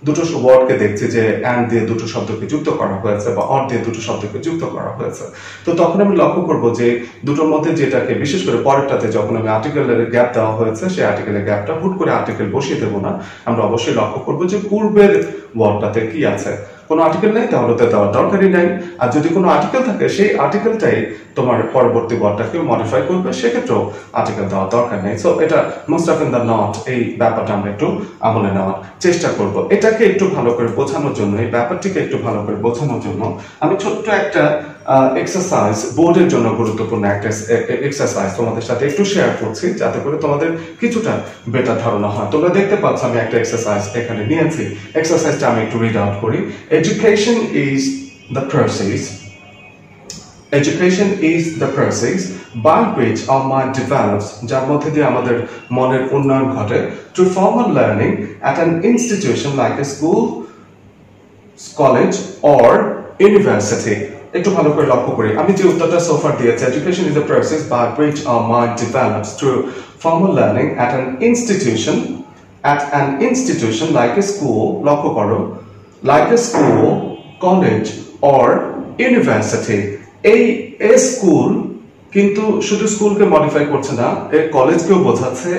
দুটো ওয়ার্ডকে দেখছি যে অ্যান্ড দিয়ে দুটো শব্দকে যুক্ত করা হয়েছে, হয়েছে বা অর দিয়ে দুটো শব্দকে যুক্ত করা হয়েছে। তো তখন আমি লক্ষ্য করব যে দুটোর মধ্যে যেটাকে, বিশেষ করে পরেরটাতে যখন আমি আর্টিকেলের গ্যাপ দেওয়া হয়েছে, সেই আর্টিকেলের গ্যাপটা হুট করে আর্টিকেল বসিয়ে দেবো না। আমরা অবশ্যই লক্ষ্য করব যে পূর্বের ওয়ার্ডটাতে কি আছে। কোনো আর্টিকেল নেই তাহলে তো দেওয়ার দরকারই নাই। আর যদি কোনো আর্টিকেল থাকে সেই আর্টিকেলটাই তোমার পরবর্তী ওয়ার্ডটাকে মডিফাই করবে, সেক্ষেত্রেও আর্টিকেল দেওয়ার দরকার নেই। সো এটা most of in the not, এই ব্যাপারটা আমরা একটু আমলে নেওয়ার চেষ্টা করব। এটাকে একটু ভালো করে বোঝানোর জন্য, এই ব্যাপারটিকে একটু ভালো করে বোঝানোর জন্য আমি ছোট্ট একটা এক্সারসাইজ, বোর্ডের জন্য গুরুত্বপূর্ণ একটা এক্সারসাইজ তোমাদের সাথে একটু শেয়ার করছি, যাতে করে তোমাদের কিছুটা বেটার ধারণা হয়। তোমরা দেখতে পাচ্ছ আমি একটা এক্সারসাইজ এখানে নিয়েছি। এক্সারসাইজটা আমি একটু রিড আউট করি। Education is the process. Education is the process by which our mind develops, যার মধ্যে দিয়ে আমাদের মনের উন্নয়ন ঘটে, through formal learning at an institution like a school, college or university. একটু ভালো করে লক্ষ্য করি, আমি যে উত্তরটা সোফার দিয়েছি, education is the process by which our mind develops through formal learning at an institution like a school, লক্ষ্য করো, like a school, college or university. এই এ স্কুল কিন্তু শুধু স্কুলকে মডিফাই করছে না, এর কলেজকেও বোঝাচ্ছে,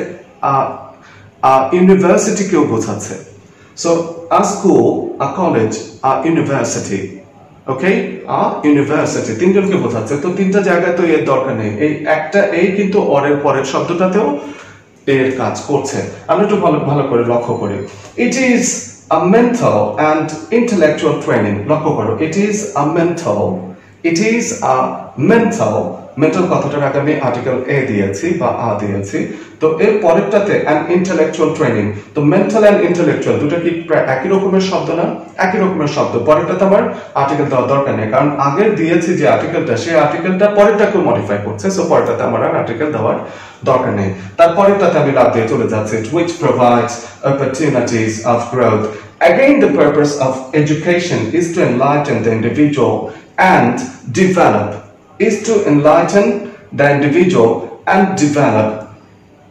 ইউনিভার্সিটিকেও বোঝাচ্ছে। সো আ স্কুল, আ কলেজ, আ ইউনিভার্সিটি, ওকে, ইউনিভার্সিটি তিনজনকে বোঝাচ্ছে। তো তিনটা জায়গায় তো এর দরকার নেই, এই একটা এই কিন্তু অরের পরের শব্দটাতেও এর কাজ করছে। আমরা একটু ভালো করে লক্ষ্য করি। It is a mental and intellectual training, লক্ষ্য করো, it is a mental, it is a mental, mental কথাটার আগে আমি আর্টিকেল এ দিয়েছি বা দিয়েছি। তো এর পরেরটাতে অ্যান ইন্টেলেকচুয়াল ট্রেনিং, তো মেন্টাল অ্যান্ড ইন্টেলেকচুয়াল দুটো কি প্রায় একই রকমের শব্দ না? একই রকমের শব্দ। পরেরটাতে আমার আর্টিকেল দেওয়ার দরকার নেই, কারণ আগের দিয়েছি যে আর্টিকেলটা, সেই আর্টিকেলটা পরেরটাকেও মডিফাই করছে। সো পরেরটাতে আমার আর আর্টিকেল দেওয়ার দরকার নেই। তারপরেরটাতে আমি লাভ দিয়ে চলে যাচ্ছি, which provides opportunities of growth. Again, the purpose of education is to enlighten the individual and develop, is to enlighten the individual and develop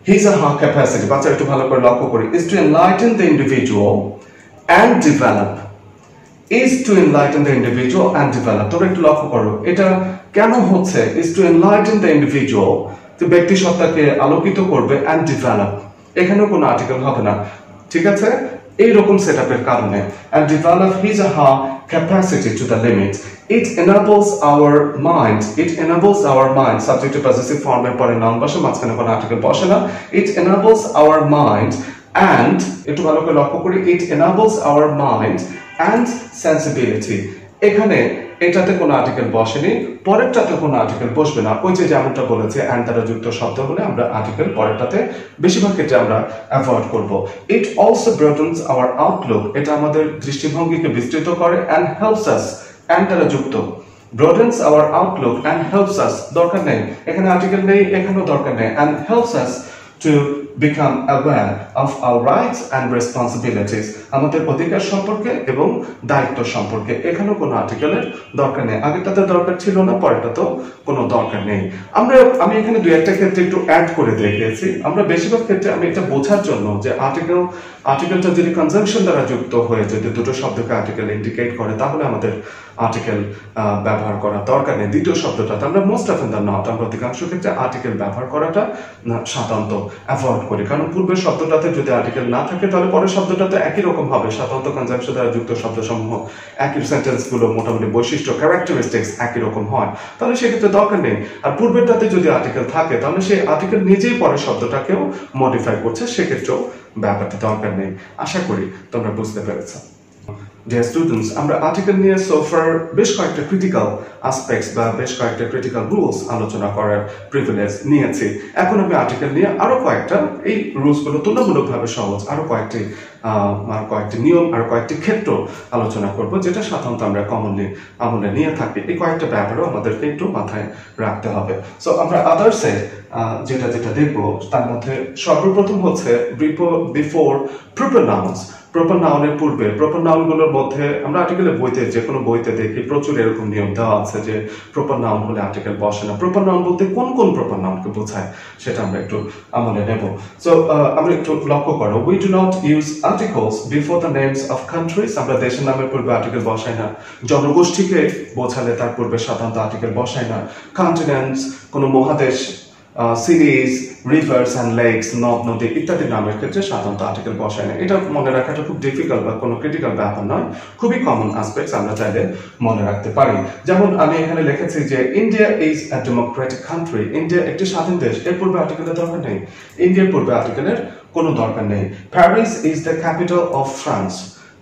his or her capacity. বাচ্চা একটু ভালো করে লক্ষ্য করি, is to enlighten the individual and develop, is to enlighten the individual and develop. তোমরা একটু লক্ষ্য করো এটা কেন হচ্ছে, is to enlighten the individual, তো ব্যক্তি সত্তাকে আলোকিত করবে, and develop, এখানেও কোনো আর্টিকেল হবে না, ঠিক আছে? এইরকম সেটআপের কারণে, and develop his or her capacity to the limit. It enables our mind, it enables our mind, subject to possessive form এর পরে নাউন বসে, মাঝখানে কোনো আর্টিকেল বসে না। It enables our mind and, একটু ভালো করে লক্ষ্য করি, it enables our mind and sensibility. এখানে এটাতে কোনো আর্টিকেল বসেনি, পরেরটাতে কোনো আর্টিকেল বসবে না। ওই যে যেমনটা বলেছে অ্যান্ড দ্বারা যুক্ত শব্দ হলে আমরা আর্টিকেল পরেরটাতে বেশিরভাগ ক্ষেত্রে আমরা অ্যাভয়েড করব। It also broadens our outlook, এটা আমাদের দৃষ্টিভঙ্গিকে বিস্তৃত করে, অ্যান্ড হেল্পস আস, অ্যান্ড দ্বারা যুক্ত, broadens our outlook and helps us, দরকার নেই, এখানে আর্টিকেল নেই, এখানেও দরকার নেই, and helps us to become aware of our rights and responsibilities, আমাদের অধিকার সম্পর্কে এবং দায়িত্ব সম্পর্কে। এখানেও কোনো আর্টিকেলের দরকার নেই, আগেরটাতে দরকার ছিল না, পরেরটাতেও কোনো দরকার নেই। আমি এখানে দুই একটা ক্ষেত্রে একটু অ্যাড করে দেখিয়েছি। আমরা বেশিরভাগ ক্ষেত্রে আমি এটা বোঝার জন্য যে আর্টিকেলটা যদি কনজাংশন দ্বারা যুক্ত হয়ে যদি দুটো শব্দকে আর্টিকেল ইন্ডিকেট করে, তাহলে আমাদের আর্টিকেল ব্যবহার করা দরকার নেই। দ্বিতীয় শব্দটাতে আমরা most of in the not, আমরা অধিকাংশ ক্ষেত্রে আর্টিকেল ব্যবহার করাটা সাধারণত অ্যাভয়েড করি, কারণ পূর্বের শব্দটাতে যদি আর্টিকেল না থাকে তাহলে পরের শব্দটাতে একই রকম হবে। সাধারণত কনজাংশন দ্বারা যুক্ত শব্দসমূহ একই, সেন্টেন্সগুলো মোটামুটি বৈশিষ্ট্য, ক্যারেক্টারিস্টিক্স একই রকম হয়, তাহলে সেক্ষেত্রে দরকার নেই। আর পূর্বেরটাতে যদি আর্টিকেল থাকে তাহলে সেই আর্টিকেল নিজেই পরের শব্দটাকেও মডিফাই করছে, সেক্ষেত্রেও ব্যাপারটা দরকার নেই। আশা করি তোমরা বুঝতে পেরেছ। ডিয়ার স্টুডেন্টস, আমরা আর্টিকেল নিয়ে সোফার বেশ কয়েকটা ক্রিটিক্যাল আসপেক্টস বা বেশ কয়েকটা ক্রিটিক্যাল রুলস আলোচনা করার প্রিভিলেজ নিয়েছি। এখন আমি আর্টিকেল নিয়ে আরো কয়েকটা, এই রুলসগুলো তুলনামূলকভাবে সহজ, আরো কয়েকটি নিয়ম আর কয়েকটি ক্ষেত্র আলোচনা করব, যেটা সাধারণত আমরা কমনলি আমলে নিয়ে থাকি। এই কয়েকটা ব্যাপারও আমাদেরকে একটু মাথায় রাখতে হবে। সো আমরা আদার্সে যেটা দেখবো তার মধ্যে সর্বপ্রথম হচ্ছে বিফোর প্রপার নাউন্স, প্রপার নাউনের পূর্বে প্রপার নাউনগুলোর মধ্যে আমরা আর্টিকেলের বইতে যে কোনো বইতে দেখি প্রচুর এরকম নিয়ম দেওয়া আছে যে প্রপার নাউন হলে আর্টিকেল বসে না। প্রপার নাউন বলতে কোন কোন প্রপার নাউনকে বোঝায় সেটা আমরা একটু আমলে নেব। সো আমরা একটু লক্ষ্য করো, we do not use articles before the names of countries. আমরা দেশের নামের পূর্বে আর্টিকেল বসাই না। জনগোষ্ঠীকে বোঝালে তার পূর্বে সাধারণত আর্টিকেল বসাই না। কন্টিনেন্টস, কোনো মহাদেশ, সিরিজ, রিভার্স অ্যান্ড লেকস, নদ নদী ইত্যাদি নামের ক্ষেত্রে সাধারণত আর্টিকেল বসায় না। এটা মনে রাখাটা খুব ডিফিকাল্ট বা কোনো ক্রিটিক্যাল ব্যাপার নয়, খুবই কমন অ্যাসপেক্টস, আমরা চাইলে মনে রাখতে পারি। যেমন আমি এখানে লিখেছি যে India is a Democratic country. India একটি স্বাধীন দেশ, এর পূর্বে আর্টিকেলের দরকার নেই। ইন্ডিয়ার পূর্বে আর্টিকেলের কোনো দরকার নেই। Paris is the capital of France.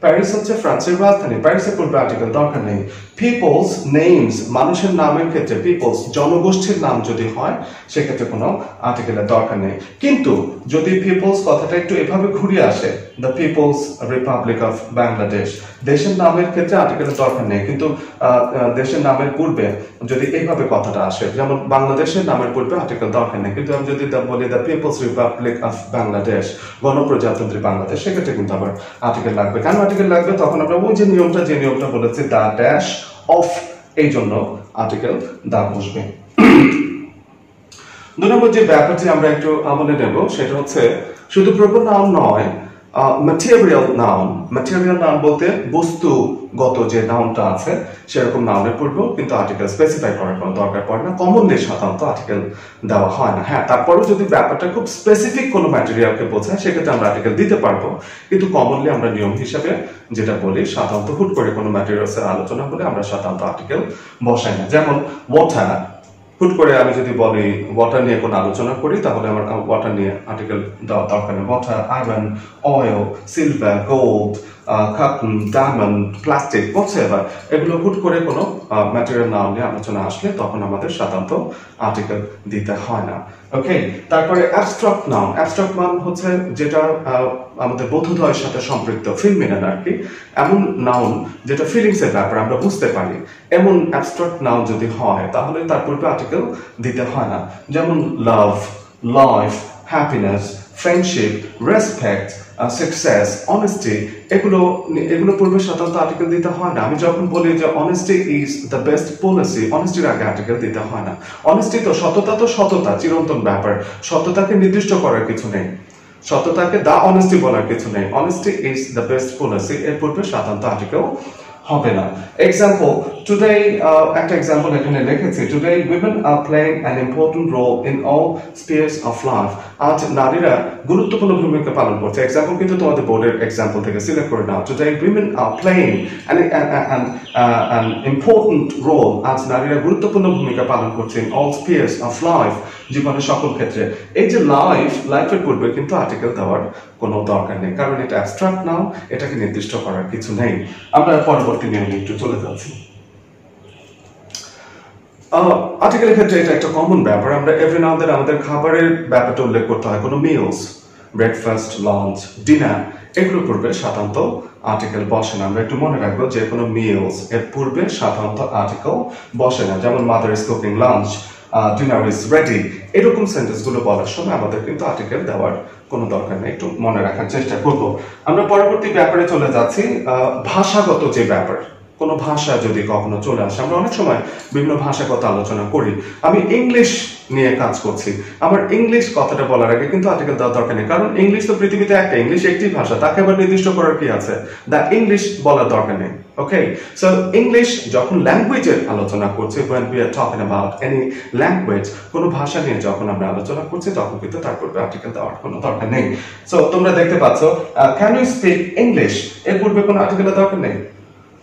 Paris হচ্ছে ফ্রান্সের রাজধানী, প্যারিসের পূর্বে আর্টিকেল দরকার নেই। পিপলস নেমস, মানুষের নামের ক্ষেত্রে পিপলস জনগোষ্ঠীর নাম যদি হয় সেক্ষেত্রে কোনো আর্টিকেলের দরকার নেই। কিন্তু যদি পিপলস কথাটা একটু এভাবে ঘুরিয়ে আসে, the People's Republic of Bangladesh, দেশের নামের ক্ষেত্রে আর্টিকেলের দরকার নেই। কিন্তু দেশের নামের পূর্বে যদি এইভাবে কথাটা আসে, যেমন বাংলাদেশের নামের পূর্বে আর্টিকেল দরকার নেই, কিন্তু আমি যদি বলি the People's Republic of Bangladesh, গণপ্রজাতন্ত্রী বাংলাদেশ, সেক্ষেত্রে কিন্তু আবার আর্টিকেল লাগবে। কেন আর্টিকেল লাগবে? তখন আমরা ওই যে নিয়মটা বলেছি, দ্য ড্যাশ অফ, এই জন্য আর্টিকেল দা বসবে। 2 নম্বর যে ব্যাপারটি আমরা একটু আমলে নেব সেটা হচ্ছে শুধু প্রপার নাউন নয়, ম্যাটেরিয়াল নাউন। ম্যাটেরিয়াল নাউন বলতে বস্তুগত যে নাউনটা আছে সেরকম নাউনের পূর্বেও কিন্তু আর্টিকেল স্পেসিফাই করার কোনো দরকার পড়ে না। কমনলি সাধারণত আর্টিকেল দেওয়া হয় না। হ্যাঁ, তারপরেও যদি ব্যাপারটা খুব স্পেসিফিক কোনো ম্যাটেরিয়ালকে বোঝায় সেক্ষেত্রে আমরা আর্টিকেল দিতে পারবো, কিন্তু কমনলি আমরা নিয়ম হিসাবে যেটা বলি, সাধারণত হুট করে কোনো ম্যাটেরিয়ালসের আলোচনা হলে আমরা সাধারণত আর্টিকেল বসাই না। যেমন ওয়াটার, হুট করে আমি যদি বলি ওয়াটার নিয়ে কোনো আলোচনা করি তাহলে আমার ওয়াটার নিয়ে আর্টিকেল দেওয়া দরকার নেই। Water, iron, oil, silver, gold, cotton, diamond, plastic, হোয়াটসএভার, এগুলো হুট করে কোনো ম্যাটেরিয়াল নাউন নিয়ে আলোচনা আসলে তখন আমাদের সাধারণত আর্টিকেল দিতে হয় না। ওকে, তারপরে অ্যাবস্ট্রাক্ট নাউন। অ্যাবস্ট্রাক্ট নাউন হচ্ছে যেটা আমাদের বোধোদয়ের সাথে সম্পৃক্ত, ফিলমিনাল আর কি, এমন নাউন যেটা ফিলিংস এর ব্যাপারে আমরা বুঝতে পারি, এমন অ্যাবস্ট্রাক্ট নাউন যদি হয় তাহলে তার পূর্বে আর্টিকেল দিতে হয় না। যেমন love, life, happiness, friendship, respect, success, honesty, এগুলো পূর্বে সাধারণত আর্টিকেল দিতে হয় না। আমি যখন বলি যে honesty is the best policy, অনেস্টির আগে আর্টিকেল দিতে হয় না। অনেস্টি তো সততা, চিরন্তন ব্যাপার, সততাকে নির্দিষ্ট করার কিছু নেই, সততাকে দা অনেস্টি বলার কিছু নেই। Honesty is the best policy, এর পূর্বে সাধারণত আর্টিকেল হবে না। এক্সাম্পল, টুডে, একটা এক্সাম্পল এখানে লিখেছি, today women are playing an important role in all spheres of life. আজ নারীরা গুরুত্বপূর্ণ ভূমিকা পালন করছে। এক্সাম্পল কিন্তু তোমাদের বোর্ডের এক্সাম্পল থেকে সিলেক্ট করে নাও। Today women are playing an important role, আজ নারীরা গুরুত্বপূর্ণ ভূমিকা পালন করছে in all spheres of life, জীবনের সকল ক্ষেত্রে। এই যে লাইফের পূর্বে কিন্তু আর্টিকেল দেওয়ার কোনো দরকার নেই, কারণ এটা অ্যাবস্ট্রাক্ট নাউন, এটাকে নির্দিষ্ট করার কিছু নেই। আমরা পরবর্তী নিয়মে একটু চলে যাচ্ছি। আর্টিকেলের ক্ষেত্রে এটা একটা কমন ব্যাপার, আমরা এভরি নাও দেন আমাদের খাবারের ব্যাপারটা উল্লেখ করতে হয়। কোনো মিলস, ব্রেকফাস্ট, লাঞ্চ, ডিনার, এগুলোর পূর্বে সাধারণত আর্টিকেল বসে না। আমরা একটু মনে রাখবো যে কোনো মিলস এর পূর্বে সাধারণত আর্টিকেল বসে না। যেমন mother is cooking lunch, dinner is ready, এরকম সেন্টেন্স গুলো বলার সময় আমাদের কিন্তু আর্টিকেল দেওয়ার কোনো দরকার নেই, একটু মনে রাখার চেষ্টা করব। আমরা পরবর্তী ব্যাপারে চলে যাচ্ছি, ভাষাগত যে ব্যাপার। কোনো ভাষা যদি কখনো চলে আসে, আমরা অনেক সময় বিভিন্ন ভাষাগত আলোচনা করি। আমি ইংলিশ নিয়ে কাজ করছি, আমার ইংলিশ কথাটা বলার আগে কিন্তু আর্টিকেল দেওয়ার দরকার নেই, কারণ ইংলিশ তো পৃথিবীতে একটা, ইংলিশ একটি ভাষা, তাকে আবার নির্দিষ্ট করার কি আছে? দ্য ইংলিশ বলার দরকার নেই। ওকে, সো ইংলিশ যখন ল্যাঙ্গুয়েজের আলোচনা করছি, when we are talking about any language, কোনো ভাষা নিয়ে যখন আমরা আলোচনা করছি তখন কিন্তু তার পূর্বে আর্টিকেল দেওয়ার কোনো দরকার নেই। সো তোমরা দেখতে পাচ্ছ, ক্যান ইউ স্পিক ইংলিশ, এর পূর্বে কোনো আর্টিকেলের দরকার নেই।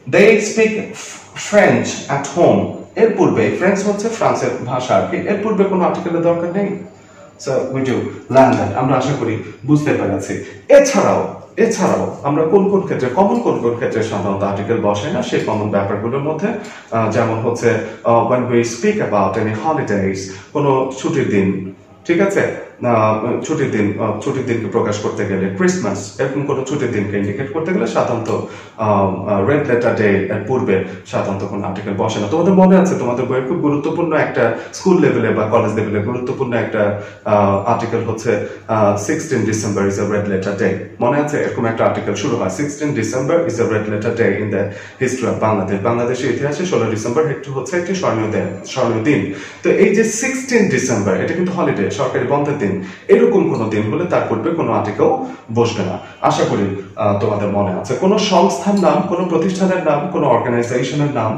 They speak French at home, এর পূর্বে, ফ্রেঞ্চ হচ্ছে ফ্রান্সের ভাষা আর কি, এর পূর্বে কোনো আর্টিকেলের দরকার নেই। So we do learn that, আমরা আশা করি বুঝতে পেরেছি। এছাড়াও আমরা কোন ক্ষেত্রে, কোন ক্ষেত্রে সাধারণত আর্টিকেল বসে না, সেই কমন ব্যাপারগুলোর মধ্যে যেমন হচ্ছে when we speak about any holidays, কোনো ছুটির দিন, ঠিক আছে, ছুটির দিনকে প্রকাশ করতে গেলে, ক্রিসমাস এরকম কোনো ছুটির দিনকে ইন্ডিকেট করতে গেলে সাধারণত রেড লেটার ডে এর পূর্বে সাধারণত কোনো আর্টিকেল বসে না। তোমাদের মনে আছে তোমাদের বইয়ের খুব গুরুত্বপূর্ণ একটা স্কুল লেভেলে বা কলেজ লেভেলে গুরুত্বপূর্ণ একটা আর্টিকেল হচ্ছে 16 December is a red letter day. মনে আছে এরকম একটা আর্টিকেল শুরু হয়, 16 December is a red letter day in the history of Bangladesh. বাংলাদেশের ইতিহাসে 16 ডিসেম্বর হচ্ছে একটি স্মরণীয় দিন। তো এই যে 16 ডিসেম্বর এটা কিন্তু হলিডে, সরকারি বন্ধের দিন, এরকম কোনো দিন হলে তার পূর্বে কোনো আর্টিকেল বসবে না। আশা করি তোমাদের মনে আছে। কোনো সংস্থার নাম, কোনো প্রতিষ্ঠানের নাম, কোনো অর্গানাইজেশনের নাম,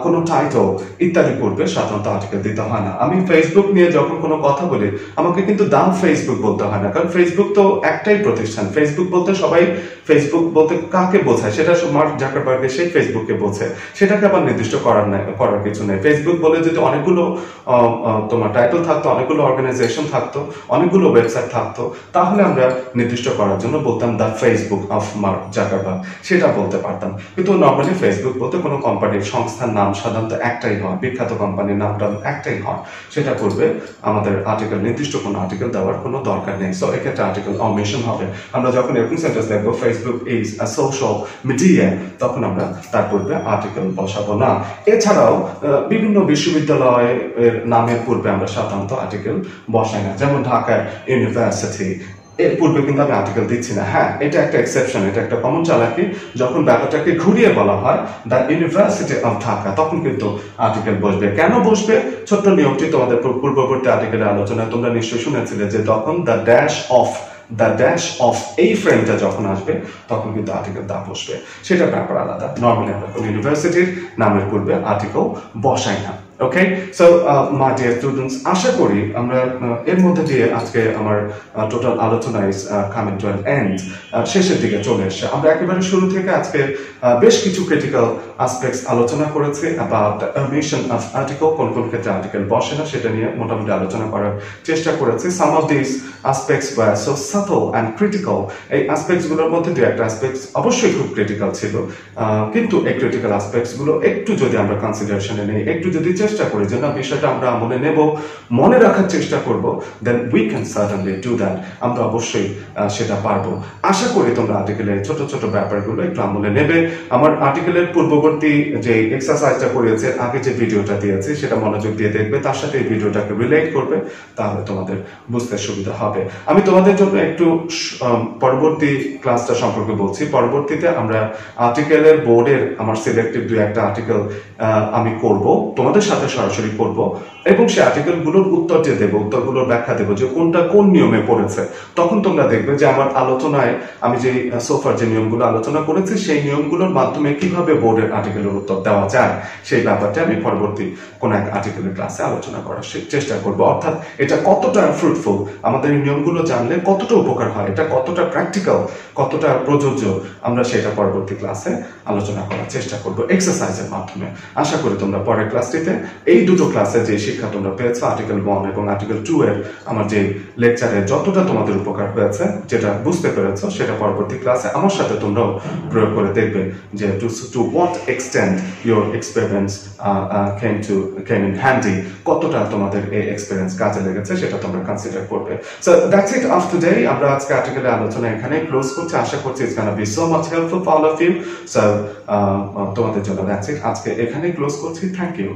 কোনো টাইটেল ইত্যাদি পূর্বে সাধারণত আর্টিকেল দিতে হয় না। আমি ফেসবুক নিয়ে যখন কোনো কথা বলি আমাকে কিন্তু দাম ফেসবুক বলতে হয় না, কারণ ফেসবুক তো একটাই প্রতিষ্ঠান। ফেসবুক বলতে সবাই, ফেসবুক বলতে কাকে বোঝায় সেটা মার্ক জাকারবার্গ সেই ফেসবুককে বোঝে, সেটাকে আবার নির্দিষ্ট করার কিছু নেই। ফেসবুক বলে যদি অনেকগুলো তোমার টাইটেল থাকতো, অনেকগুলো অর্গানাইজেশন থাকতো, অনেকগুলো ওয়েবসাইট থাকতো, তাহলে আমরা নির্দিষ্ট করার জন্য বলতাম the Facebook of mark Zuckerberg, সেটা বলতে পারতাম। কিন্তু নর্মালি ফেসবুক বলতে কোনো কোম্পানির সংস্থার নাম সাধারণত একটাই হয়, বিখ্যাত কোম্পানির নামটা একটাই হয়, সেটা করবে। আমাদের আর্টিকেল, নির্দিষ্ট কোনো আর্টিকেল দেওয়ার কোনো দরকার নেই। সো এক্ষেত্রে আর্টিকেল অমিশন হবে। আমরা যখন এরকম সেন্টেন্স লিখবো Facebook is a social media, তখন আমরা তার পূর্বে আর্টিকেল বসাবো না। এছাড়াও বিভিন্ন বিশ্ববিদ্যালয়ের নামের পূর্বে আমরা সাধারণত আর্টিকেল বসাই না, যেমন ঢাকা ইউনিভার্সিটি, এর পূর্বে কিন্তু আমি আর্টিকেল দিচ্ছি না। হ্যাঁ, এটা একটা এক্সেপশন, এটা একটা কমন চালাকি। যখন ব্যাপারটাকে ঘুরিয়ে বলা হয় দ্য ইউনিভার্সিটি অফ ঢাকা, তখন কিন্তু আর্টিকেল বসবে। কেন বসবে? ছোট্ট নিয়মটি তোমাদের পূর্ববর্তী আর্টিকেলের আলোচনায় তোমরা নিশ্চয়ই শুনেছিলে যে তখন দ্য ড্যাশ অফ এই ফ্রেমটা যখন আসবে তখন কিন্তু আর্টিকেল দা বসবে, সেটা ব্যাপার আলাদা। নর্মালি আমরা ইউনিভার্সিটির নামের পূর্বে আর্টিকেল বসাই না। ওকে, সো মাই ডিয়ার স্টুডেন্টস, আশা করি আমরা এর মধ্যে দিয়ে আজকে আমার টোটাল আলোচনা is coming to an end, শেষের দিকে চলে এসেছে। আমরা একেবারে শুরু থেকে আজকে বেশ কিছু ক্রিটিক্যাল অ্যাসপেক্টস আলোচনা করেছি অ্যাবাউট মিশন অফ আর্টিকেল, কোন কোন ক্ষেত্রে আর্টিকেল বসে না সেটা নিয়ে মোটামুটি আলোচনা করার চেষ্টা করেছি। Some of this aspects were so subtle and critical. এই অ্যাসপেক্টসগুলোর মধ্যে দু একটা অ্যাসপেক্টস অবশ্যই খুব ক্রিটিক্যাল ছিল, কিন্তু এই ক্রিটিক্যাল অ্যাসপেক্টসগুলো একটু যদি আমরা কনসিডারেশনে নেই, একটু যদি চেষ্টা করি যে না বিষয়টা আমরা মনে নেব, মনে রাখার চেষ্টা করব, then we can certainly do that. আমরা অবশ্যই সেটা পারবো। আশা করি তোমরা আর্টিকেলের ছোট ছোট ব্যাপারগুলো একটু আমলে নেবে। আমার আর্টিকেলের পূর্ববর্তী যে এক্সারসাইজটা করেছে, আগে যে ভিডিওটা দিয়েছে সেটা মনোযোগ দিয়ে দেখবে, তার সাথে এই ভিডিওটাকে রিলেট করবে, তাহলে তোমাদের বুঝতে সুবিধা হবে। আমি তোমাদের জন্য একটু পরবর্তী ক্লাসটা সম্পর্কে বলছি। পরবর্তীতে আমরা আর্টিকেলের বোর্ডের আমার সিলেক্টিভ দুই একটা আর্টিকেল আমি করব, তোমাদের সাথে সরাসরি করব, এবং সেই আর্টিকেলগুলোর উত্তর যে দেবো, উত্তরগুলোর ব্যাখ্যা দেবো যে কোনটা কোন নিয়মে পড়েছে। তখন তোমরা দেখবে যে আমার আলোচনায় আমি যে সোফার যে নিয়মগুলো আলোচনা করেছি সেই নিয়মগুলোর মাধ্যমে কিভাবে বোর্ডের আর্টিকেলের উত্তর দেওয়া যায় সেই ব্যাপারটা আমি পরবর্তী কোন এক আর্টিকেলের ক্লাসে আলোচনা করার চেষ্টা করব। অর্থাৎ এটা কতটা ফ্রুটফুল, আমাদের এই নিয়মগুলো জানলে কতটা উপকার হয়, এটা কতটা প্র্যাকটিক্যাল, কতটা প্রযোজ্য, আমরা সেটা পরবর্তী ক্লাসে আলোচনা করার চেষ্টা করব এক্সারসাইজের মাধ্যমে। আশা করি তোমরা পরের ক্লাসটিতে এই দুটো ক্লাসে যে শিক্ষা তোমরা পেয়েছো, আর্টিকেল 1 এবং আর্টিকেল 2 এর আমার যে লেকচারে যতটা তোমাদের উপকার হয়েছে, যেটা বুঝতে পেরেছো, সেটা পরবর্তী ক্লাসে আমার সাথে তোমরাও প্রয়োগ করে দেখবে যে to what extent your experience came in handy, কতটা তোমাদের এই এক্সপেরিয়েন্স কাজে লেগেছে সেটা তোমরা কনসিডার করবে। So that's it of today. আমরা আজকে আর্টিকেলের আলোচনা এখানে ক্লোজ করছি। আশা করছি it's gonna be so much helpful for all of you. So তোমাদের জন্য দ্যাটস ইট, আজকে এখানে ক্লোজ করছি। Thank you.